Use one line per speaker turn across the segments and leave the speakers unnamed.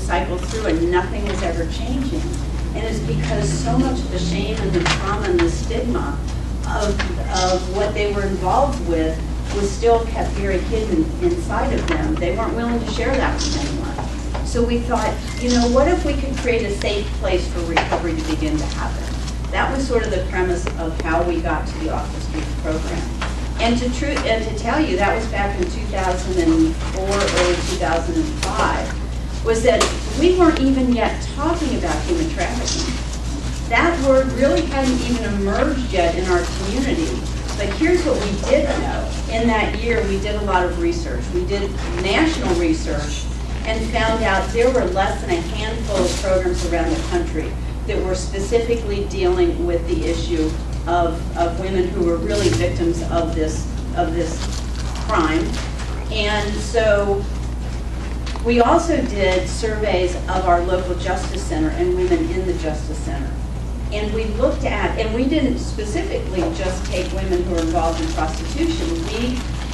cycle through and nothing is ever changing. And it's because so much of the shame and the trauma and the stigma of what they were involved with was still kept very hidden inside of them. They weren't willing to share that with anyone. So we thought, you know, what if we could create a safe place for recovery to begin to happen? That was sort of the premise of how we got to the Off the Streets program. And to tell you, that was back in 2004, early 2005, was that we weren't even yet talking about human trafficking. That word really hadn't even emerged yet in our community. But here's what we did know. In that year, we did a lot of research. We did national research and found out there were less than a handful of programs around the country that were specifically dealing with the issue of women who were really victims of this crime. And so we also did surveys of our local justice center and women in the justice center. And we looked at, and we didn't specifically just take women who were involved in prostitution.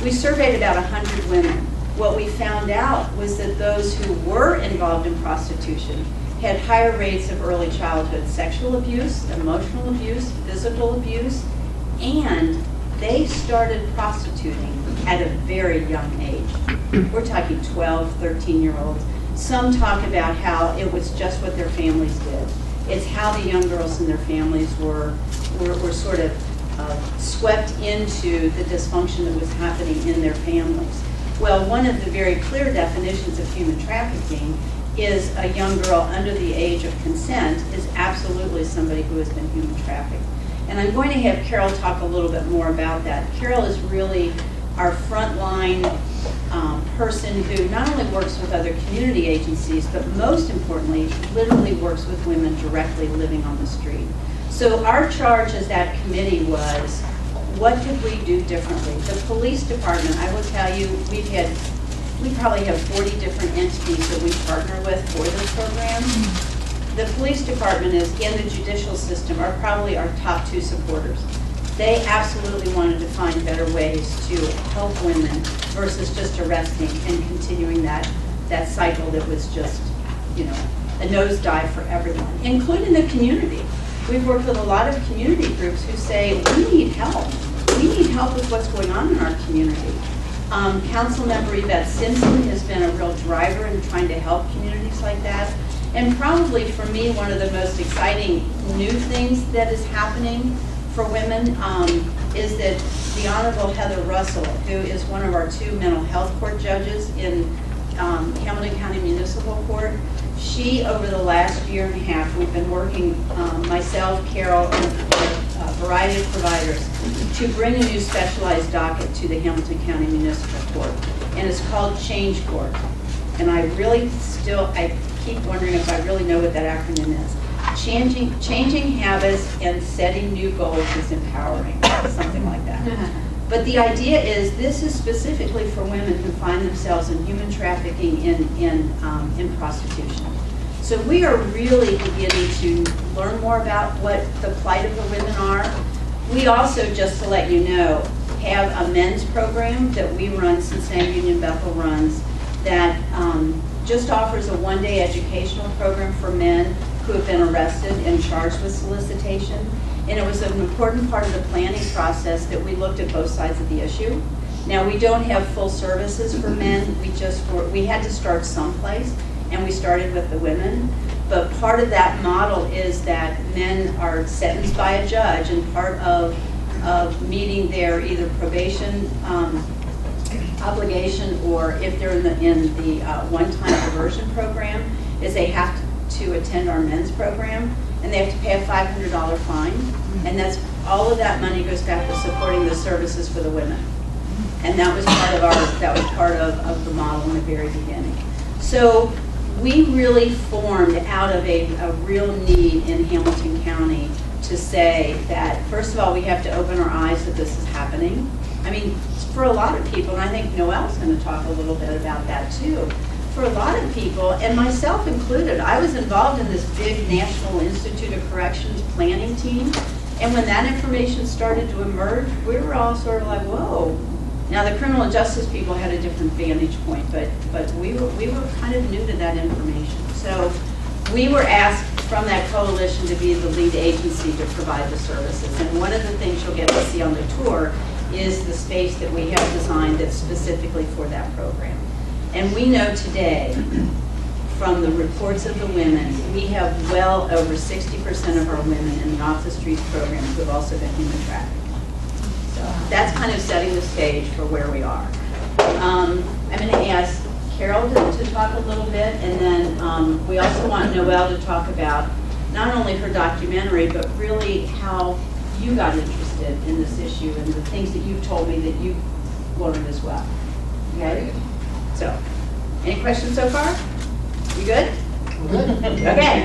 We surveyed about 100 women. What we found out was that those who were involved in prostitution had higher rates of early childhood sexual abuse, emotional abuse, physical abuse, and they started prostituting at a very young age. We're talking 12, 13-year-olds. Some talk about how it was just what their families did. It's how the young girls and their families were sort of swept into the dysfunction that was happening in their families. Well, one of the very clear definitions of human trafficking is a young girl under the age of consent is absolutely somebody who has been human trafficked. And I'm going to have Carol talk a little bit more about that. Carol is really our frontline person who not only works with other community agencies, but most importantly, literally works with women directly living on the street. So our charge as that committee was, what could we do differently? The police department, I will tell you, we probably have 40 different entities that we partner with for this program. The police department and the judicial system are probably our top two supporters. They absolutely wanted to find better ways to help women versus just arresting and continuing that cycle that was just, you know, a nosedive for everyone, including the community. We've worked with a lot of community groups who say, we need help. We need help with what's going on in our community. Councilmember Yvette Simpson has been a real driver in trying to help communities like that. And probably for me, one of the most exciting new things that is happening for women is that the Honorable Heather Russell, who is one of our 2 mental health court judges in Hamilton County Municipal Court, she, over the last year and a half, we've been working, myself, Carol, and a variety of providers, to bring a new specialized docket to the Hamilton County Municipal Court. And it's called Change Court. And I keep wondering if I really know what that acronym is. Changing habits and setting new goals is empowering, something like that. But the idea is this is specifically for women who find themselves in human trafficking in prostitution. So we are really beginning to learn more about what the plight of the women are. We also, just to let you know, have a men's program that we run, Cincinnati Union Bethel runs, that just offers a 1-day educational program for men who have been arrested and charged with solicitation. And it was an important part of the planning process that we looked at both sides of the issue. Now, we don't have full services for men. We had to start someplace, and we started with the women. But part of that model is that men are sentenced by a judge, and part of meeting their either probation obligation, or if they're in the one-time diversion program, is they have to attend our men's program, and they have to pay a $500 fine, and that's all of that money goes back to supporting the services for the women. And that was part of the model in the very beginning. So we really formed out of a real need in Hamilton County to say that, first of all, we have to open our eyes that this is happening. I mean, for a lot of people, and I think Noelle's going to talk a little bit about that too, for a lot of people, and myself included, I was involved in this big National Institute of Corrections planning team, and when that information started to emerge, we were all sort of like, whoa. Now, the criminal justice people had a different vantage point, but we were kind of new to that information. so we were asked from that coalition to be the lead agency to provide the services. And one of the things you'll get to see on the tour is the space that we have designed that's specifically for that program. And we know today, from the reports of the women, we have well over 60% of our women in the Off the Streets program who have also been human trafficked. So that's kind of setting the stage for where we are. I'm going to ask Carol to talk a little bit, and then we also want Noelle to talk about not only her documentary, but really how you got interested in this issue and the things that you've told me that you've learned as well. Okay? So, any questions so far? You good?
Good.
Okay.